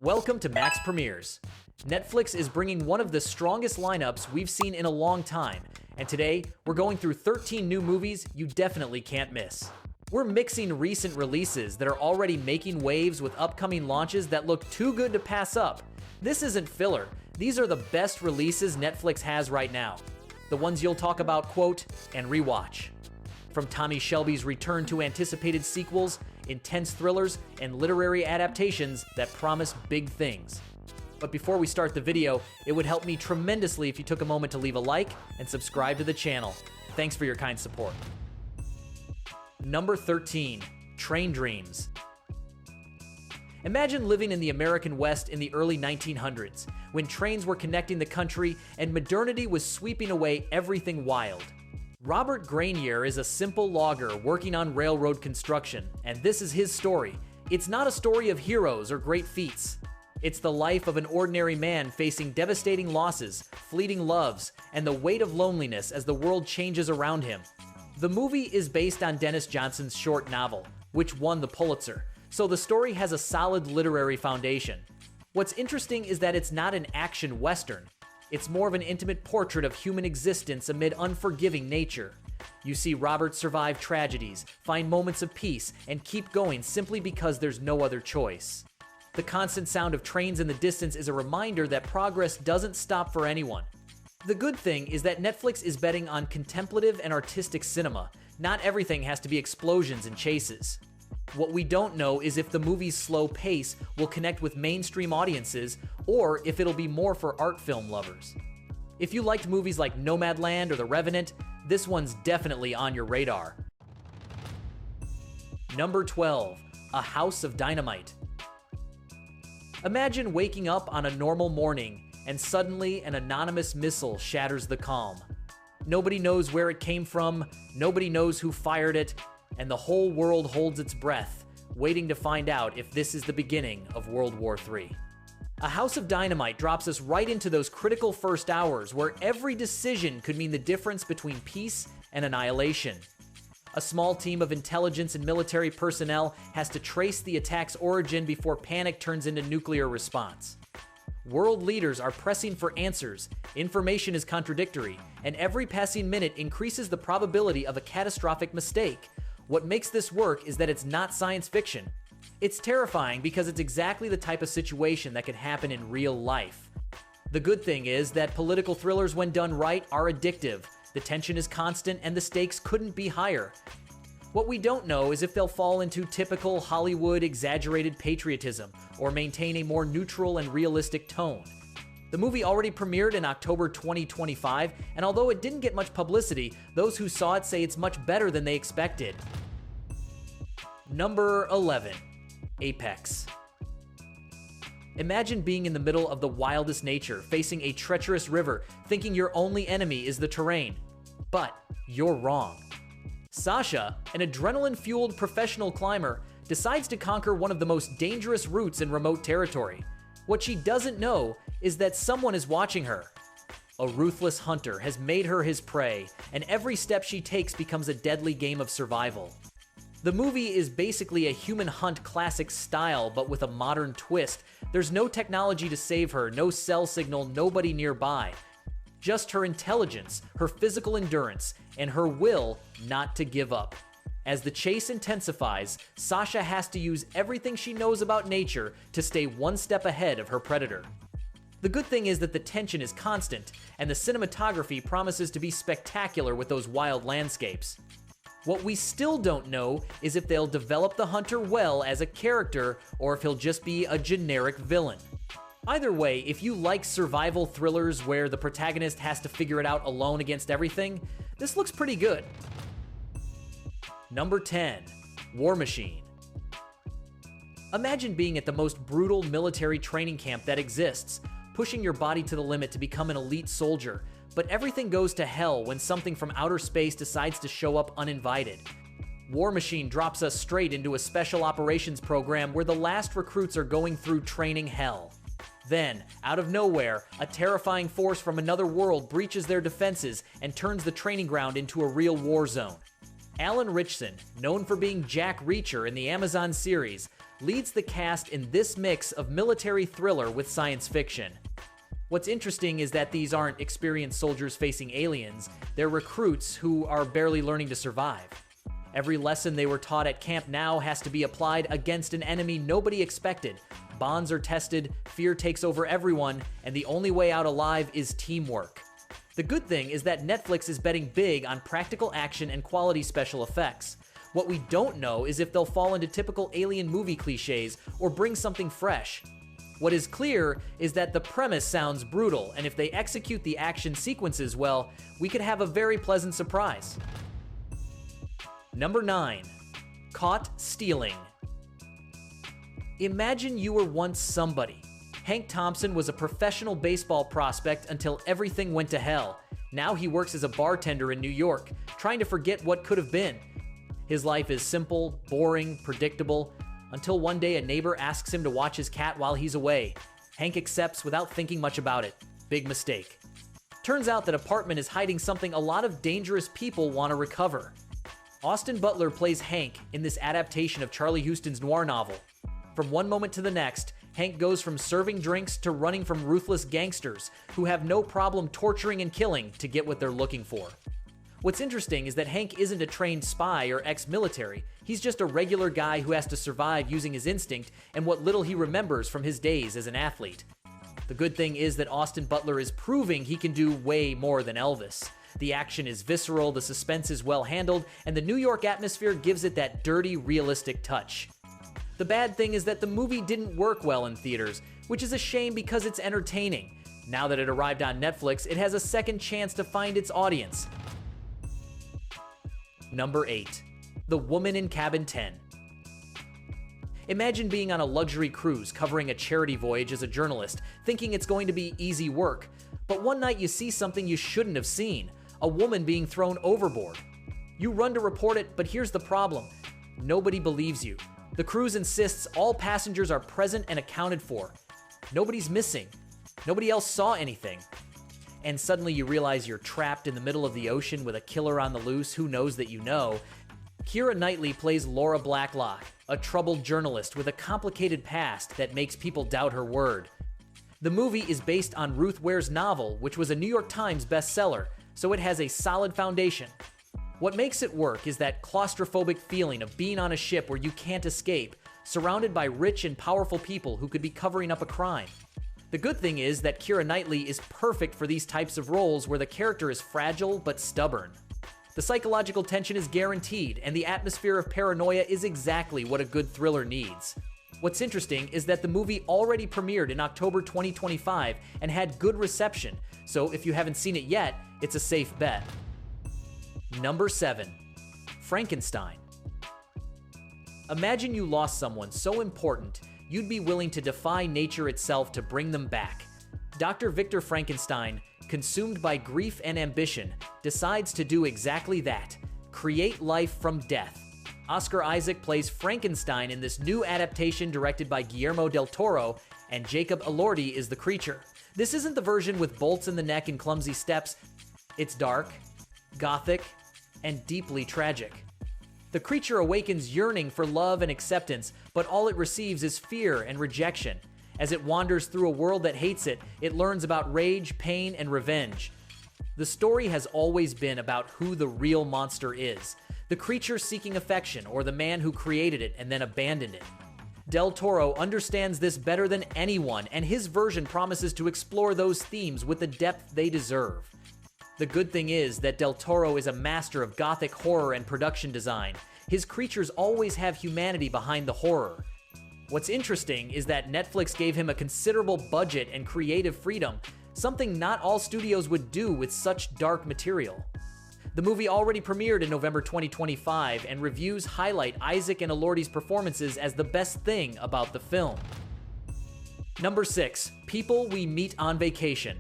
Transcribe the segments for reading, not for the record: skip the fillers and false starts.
Welcome to Max Premieres. Netflix is bringing one of the strongest lineups we've seen in a long time, and today we're going through 13 new movies you definitely can't miss. We're mixing recent releases that are already making waves with upcoming launches that look too good to pass up. This isn't filler, these are the best releases Netflix has right now. The ones you'll talk about, quote, and rewatch. From Tommy Shelby's return to anticipated sequels, intense thrillers, and literary adaptations that promise big things. But before we start the video, it would help me tremendously if you took a moment to leave a like and subscribe to the channel. Thanks for your kind support. Number 13, Train Dreams. Imagine living in the American West in the early 1900s, when trains were connecting the country and modernity was sweeping away everything wild. Robert Grenier is a simple logger working on railroad construction, and this is his story. It's not a story of heroes or great feats. It's the life of an ordinary man facing devastating losses, fleeting loves, and the weight of loneliness as the world changes around him. The movie is based on Dennis Johnson's short novel, which won the Pulitzer, so the story has a solid literary foundation. What's interesting is that it's not an action western. It's more of an intimate portrait of human existence amid unforgiving nature. You see Robert survive tragedies, find moments of peace, and keep going simply because there's no other choice. The constant sound of trains in the distance is a reminder that progress doesn't stop for anyone. The good thing is that Netflix is betting on contemplative and artistic cinema. Not everything has to be explosions and chases. What we don't know is if the movie's slow pace will connect with mainstream audiences or if it'll be more for art film lovers. If you liked movies like Nomadland or The Revenant, this one's definitely on your radar. Number 12, A House of Dynamite. Imagine waking up on a normal morning and suddenly an anonymous missile shatters the calm. Nobody knows where it came from, nobody knows who fired it, and the whole world holds its breath, waiting to find out if this is the beginning of World War III. A House of Dynamite drops us right into those critical first hours where every decision could mean the difference between peace and annihilation. A small team of intelligence and military personnel has to trace the attack's origin before panic turns into nuclear response. World leaders are pressing for answers, information is contradictory, and every passing minute increases the probability of a catastrophic mistake. What makes this work is that it's not science fiction. It's terrifying because it's exactly the type of situation that could happen in real life. The good thing is that political thrillers, when done right, are addictive. The tension is constant and the stakes couldn't be higher. What we don't know is if they'll fall into typical Hollywood exaggerated patriotism or maintain a more neutral and realistic tone. The movie already premiered in October 2025, and although it didn't get much publicity, those who saw it say it's much better than they expected. Number 11, Apex. Imagine being in the middle of the wildest nature, facing a treacherous river, thinking your only enemy is the terrain. But you're wrong. Sasha, an adrenaline-fueled professional climber, decides to conquer one of the most dangerous routes in remote territory. What she doesn't know is that someone is watching her. A ruthless hunter has made her his prey, and every step she takes becomes a deadly game of survival. The movie is basically a human hunt classic style, but with a modern twist. There's no technology to save her, no cell signal, nobody nearby. Just her intelligence, her physical endurance, and her will not to give up. As the chase intensifies, Sasha has to use everything she knows about nature to stay one step ahead of her predator. The good thing is that the tension is constant, and the cinematography promises to be spectacular with those wild landscapes. What we still don't know is if they'll develop the hunter well as a character or if he'll just be a generic villain. Either way, if you like survival thrillers where the protagonist has to figure it out alone against everything, this looks pretty good. Number 10, War Machine. Imagine being at the most brutal military training camp that exists, pushing your body to the limit to become an elite soldier, but everything goes to hell when something from outer space decides to show up uninvited. War Machine drops us straight into a special operations program where the last recruits are going through training hell. Then, out of nowhere, a terrifying force from another world breaches their defenses and turns the training ground into a real war zone. Alan Ritchson, known for being Jack Reacher in the Amazon series, leads the cast in this mix of military thriller with science fiction. What's interesting is that these aren't experienced soldiers facing aliens, they're recruits who are barely learning to survive. Every lesson they were taught at camp now has to be applied against an enemy nobody expected. Bonds are tested, fear takes over everyone, and the only way out alive is teamwork. The good thing is that Netflix is betting big on practical action and quality special effects. What we don't know is if they'll fall into typical alien movie cliches or bring something fresh. What is clear is that the premise sounds brutal, and if they execute the action sequences well, we could have a very pleasant surprise. Number 9. Caught Stealing. Imagine you were once somebody. Hank Thompson was a professional baseball prospect until everything went to hell. Now he works as a bartender in New York, trying to forget what could have been. His life is simple, boring, predictable, until one day a neighbor asks him to watch his cat while he's away. Hank accepts without thinking much about it. Big mistake. Turns out that apartment is hiding something a lot of dangerous people want to recover. Austin Butler plays Hank in this adaptation of Charlie Huston's noir novel. From one moment to the next, Hank goes from serving drinks to running from ruthless gangsters who have no problem torturing and killing to get what they're looking for. What's interesting is that Hank isn't a trained spy or ex-military. He's just a regular guy who has to survive using his instinct and what little he remembers from his days as an athlete. The good thing is that Austin Butler is proving he can do way more than Elvis. The action is visceral, the suspense is well handled, and the New York atmosphere gives it that dirty, realistic touch. The bad thing is that the movie didn't work well in theaters, which is a shame because it's entertaining. Now that it arrived on Netflix, it has a second chance to find its audience. Number 8. The Woman in Cabin 10. Imagine being on a luxury cruise covering a charity voyage as a journalist, thinking it's going to be easy work. But one night you see something you shouldn't have seen, a woman being thrown overboard. You run to report it, but here's the problem. Nobody believes you. The cruise insists all passengers are present and accounted for. Nobody's missing. Nobody else saw anything. And suddenly you realize you're trapped in the middle of the ocean with a killer on the loose who knows that you know. Keira Knightley plays Laura Blacklock, a troubled journalist with a complicated past that makes people doubt her word. The movie is based on Ruth Ware's novel, which was a New York Times bestseller, so it has a solid foundation. What makes it work is that claustrophobic feeling of being on a ship where you can't escape, surrounded by rich and powerful people who could be covering up a crime. The good thing is that Keira Knightley is perfect for these types of roles where the character is fragile but stubborn. The psychological tension is guaranteed, and the atmosphere of paranoia is exactly what a good thriller needs. What's interesting is that the movie already premiered in October 2025 and had good reception, so if you haven't seen it yet, it's a safe bet. Number 7. Frankenstein. Imagine you lost someone so important, you'd be willing to defy nature itself to bring them back. Dr. Victor Frankenstein, consumed by grief and ambition, decides to do exactly that, create life from death. Oscar Isaac plays Frankenstein in this new adaptation directed by Guillermo del Toro, and Jacob Elordi is the creature. This isn't the version with bolts in the neck and clumsy steps. It's dark, gothic, and deeply tragic. The creature awakens yearning for love and acceptance, but all it receives is fear and rejection. As it wanders through a world that hates it, it learns about rage, pain, and revenge. The story has always been about who the real monster is, the creature seeking affection or the man who created it and then abandoned it. Del Toro understands this better than anyone, and his version promises to explore those themes with the depth they deserve. The good thing is that Del Toro is a master of gothic horror and production design. His creatures always have humanity behind the horror. What's interesting is that Netflix gave him a considerable budget and creative freedom, something not all studios would do with such dark material. The movie already premiered in November 2025, and reviews highlight Isaac and Elordi's performances as the best thing about the film. Number 6. People we meet on vacation.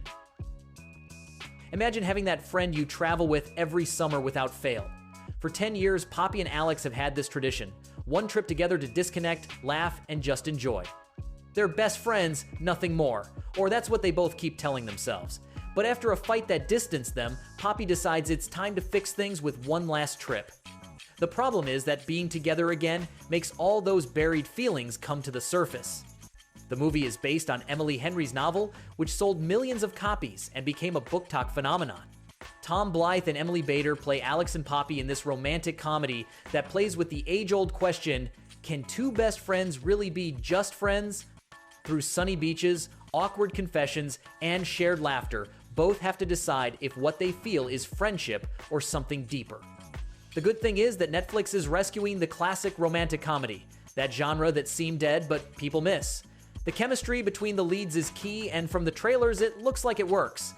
Imagine having that friend you travel with every summer without fail. For 10 years, Poppy and Alex have had this tradition. One trip together to disconnect, laugh, and just enjoy. They're best friends, nothing more. Or that's what they both keep telling themselves. But after a fight that distanced them, Poppy decides it's time to fix things with one last trip. The problem is that being together again makes all those buried feelings come to the surface. The movie is based on Emily Henry's novel, which sold millions of copies and became a book talk phenomenon. Tom Blythe and Emily Bader play Alex and Poppy in this romantic comedy that plays with the age-old question, can two best friends really be just friends? Through sunny beaches, awkward confessions, and shared laughter, both have to decide if what they feel is friendship or something deeper. The good thing is that Netflix is rescuing the classic romantic comedy, that genre that seemed dead but people miss. The chemistry between the leads is key, and from the trailers, it looks like it works.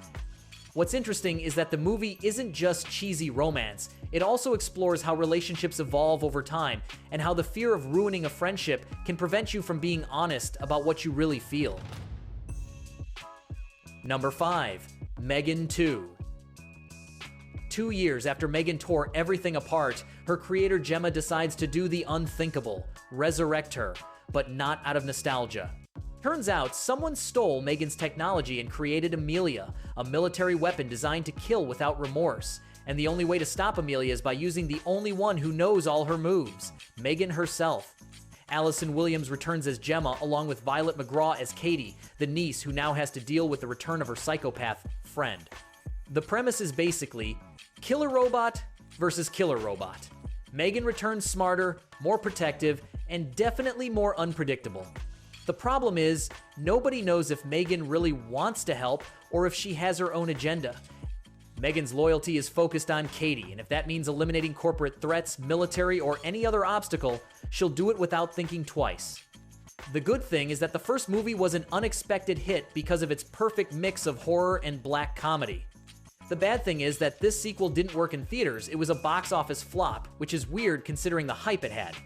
What's interesting is that the movie isn't just cheesy romance. It also explores how relationships evolve over time and how the fear of ruining a friendship can prevent you from being honest about what you really feel. Number 5. Megan 2. 2 years after Megan tore everything apart, her creator Gemma decides to do the unthinkable, resurrect her, but not out of nostalgia. Turns out, someone stole Megan's technology and created Amelia, a military weapon designed to kill without remorse. And the only way to stop Amelia is by using the only one who knows all her moves, Megan herself. Allison Williams returns as Gemma, along with Violet McGraw as Katie, the niece who now has to deal with the return of her psychopath friend. The premise is basically killer robot versus killer robot. Megan returns smarter, more protective, and definitely more unpredictable. The problem is, nobody knows if Megan really wants to help or if she has her own agenda. Megan's loyalty is focused on Katie, and if that means eliminating corporate threats, military, or any other obstacle, she'll do it without thinking twice. The good thing is that the first movie was an unexpected hit because of its perfect mix of horror and black comedy. The bad thing is that this sequel didn't work in theaters. It was a box office flop, which is weird considering the hype it had.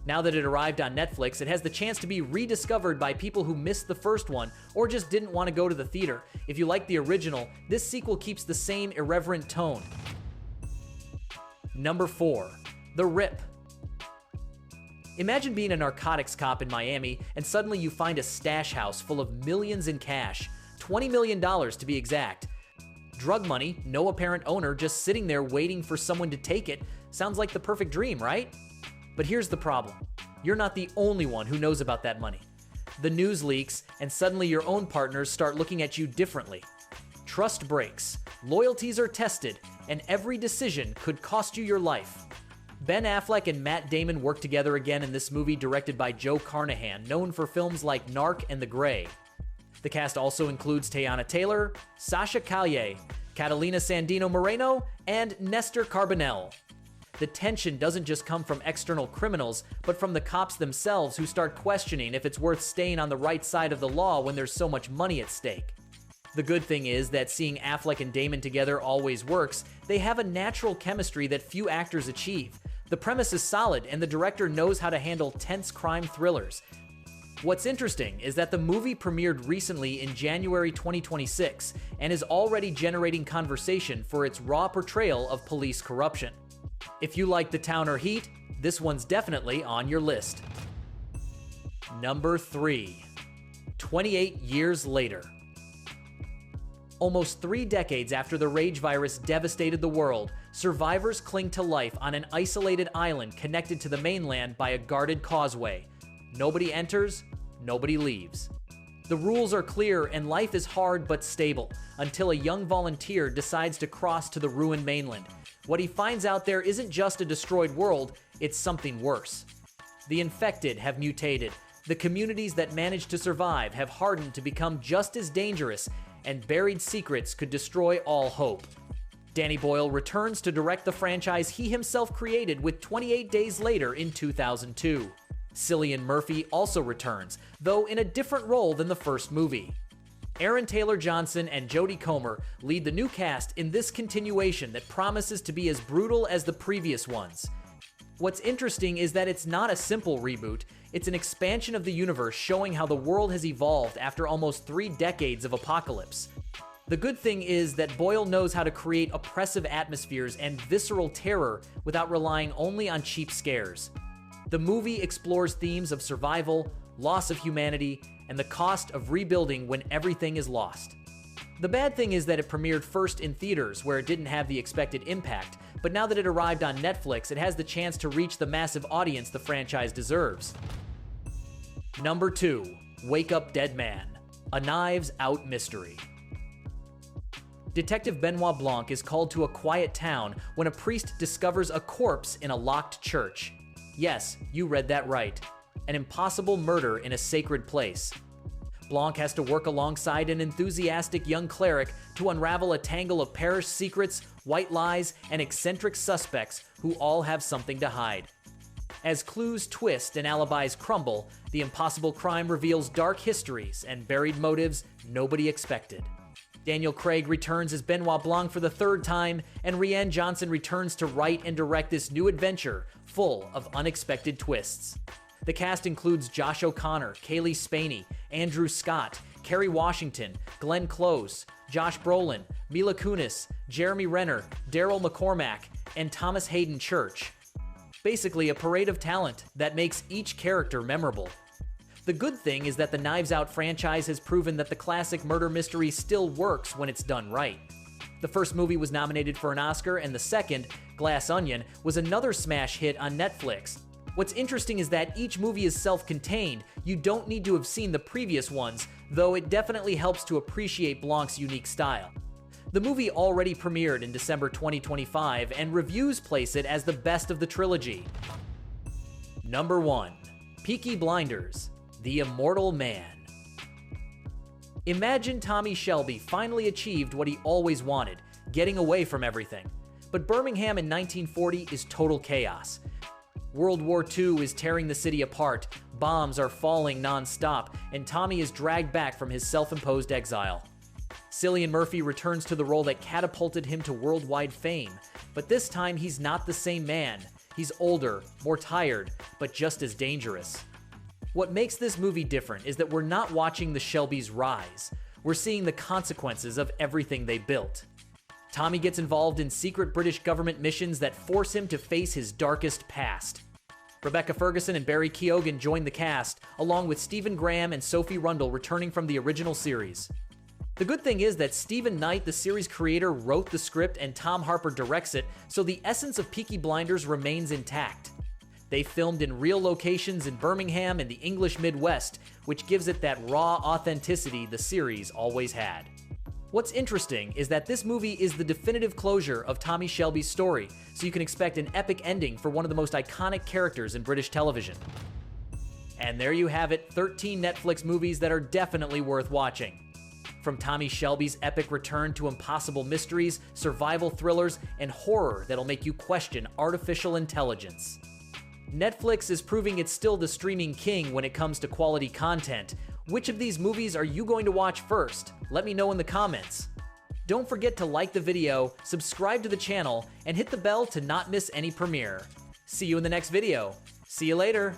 Now that it arrived on Netflix, it has the chance to be rediscovered by people who missed the first one or just didn't want to go to the theater. If you like the original, this sequel keeps the same irreverent tone. Number 4. The Rip. Imagine being a narcotics cop in Miami and suddenly you find a stash house full of millions in cash, $20 million to be exact. Drug money, no apparent owner, just sitting there waiting for someone to take it. Sounds like the perfect dream, right? But here's the problem. You're not the only one who knows about that money. The news leaks, and suddenly your own partners start looking at you differently. Trust breaks, loyalties are tested, and every decision could cost you your life. Ben Affleck and Matt Damon work together again in this movie directed by Joe Carnahan, known for films like Narc and The Grey. The cast also includes Teyana Taylor, Sasha Callier, Catalina Sandino Moreno, and Nestor Carbonell. The tension doesn't just come from external criminals, but from the cops themselves who start questioning if it's worth staying on the right side of the law when there's so much money at stake. The good thing is that seeing Affleck and Damon together always works. They have a natural chemistry that few actors achieve. The premise is solid, and the director knows how to handle tense crime thrillers. What's interesting is that the movie premiered recently in January 2026 and is already generating conversation for its raw portrayal of police corruption. If you like The Town or Heat, this one's definitely on your list. Number 3. 28 Years Later. Almost 3 decades after the rage virus devastated the world, survivors cling to life on an isolated island connected to the mainland by a guarded causeway. Nobody enters, nobody leaves. The rules are clear and life is hard but stable until a young volunteer decides to cross to the ruined mainland. What he finds out there isn't just a destroyed world, it's something worse. The infected have mutated. The communities that managed to survive have hardened to become just as dangerous, and buried secrets could destroy all hope. Danny Boyle returns to direct the franchise he himself created with 28 Days Later in 2002. Cillian Murphy also returns, though in a different role than the first movie. Aaron Taylor Johnson and Jodie Comer lead the new cast in this continuation that promises to be as brutal as the previous ones. What's interesting is that it's not a simple reboot, it's an expansion of the universe showing how the world has evolved after almost 3 decades of apocalypse. The good thing is that Boyle knows how to create oppressive atmospheres and visceral terror without relying only on cheap scares. The movie explores themes of survival, loss of humanity, and the cost of rebuilding when everything is lost. The bad thing is that it premiered first in theaters, where it didn't have the expected impact, but now that it arrived on Netflix, it has the chance to reach the massive audience the franchise deserves. Number 2. Wake Up Dead Man, a Knives Out mystery. Detective Benoit Blanc is called to a quiet town when a priest discovers a corpse in a locked church. Yes, you read that right. An impossible murder in a sacred place. Blanc has to work alongside an enthusiastic young cleric to unravel a tangle of parish secrets, white lies, and eccentric suspects who all have something to hide. As clues twist and alibis crumble, the impossible crime reveals dark histories and buried motives nobody expected. Daniel Craig returns as Benoit Blanc for the third time, and Rian Johnson returns to write and direct this new adventure full of unexpected twists. The cast includes Josh O'Connor, Kaylee Spaney, Andrew Scott, Kerry Washington, Glenn Close, Josh Brolin, Mila Kunis, Jeremy Renner, Daryl McCormack, and Thomas Hayden Church. Basically, a parade of talent that makes each character memorable. The good thing is that the Knives Out franchise has proven that the classic murder mystery still works when it's done right. The first movie was nominated for an Oscar, and the second, Glass Onion, was another smash hit on Netflix. What's interesting is that each movie is self-contained. You don't need to have seen the previous ones, though it definitely helps to appreciate Blanc's unique style. The movie already premiered in December 2025, and reviews place it as the best of the trilogy. Number 1. Peaky Blinders, The Immortal Man. Imagine Tommy Shelby finally achieved what he always wanted, getting away from everything. But Birmingham in 1940 is total chaos. World War II is tearing the city apart, bombs are falling non-stop, and Tommy is dragged back from his self-imposed exile. Cillian Murphy returns to the role that catapulted him to worldwide fame, but this time he's not the same man. He's older, more tired, but just as dangerous. What makes this movie different is that we're not watching the Shelbys rise. We're seeing the consequences of everything they built. Tommy gets involved in secret British government missions that force him to face his darkest past. Rebecca Ferguson and Barry Keoghan join the cast, along with Stephen Graham and Sophie Rundle returning from the original series. The good thing is that Stephen Knight, the series creator, wrote the script and Tom Harper directs it, so the essence of Peaky Blinders remains intact. They filmed in real locations in Birmingham and the English Midwest, which gives it that raw authenticity the series always had. What's interesting is that this movie is the definitive closure of Tommy Shelby's story, so you can expect an epic ending for one of the most iconic characters in British television. And there you have it, 13 Netflix movies that are definitely worth watching. From Tommy Shelby's epic return to impossible mysteries, survival thrillers, and horror that'll make you question artificial intelligence. Netflix is proving it's still the streaming king when it comes to quality content. Which of these movies are you going to watch first? Let me know in the comments. Don't forget to like the video, subscribe to the channel, and hit the bell to not miss any premiere. See you in the next video. See you later.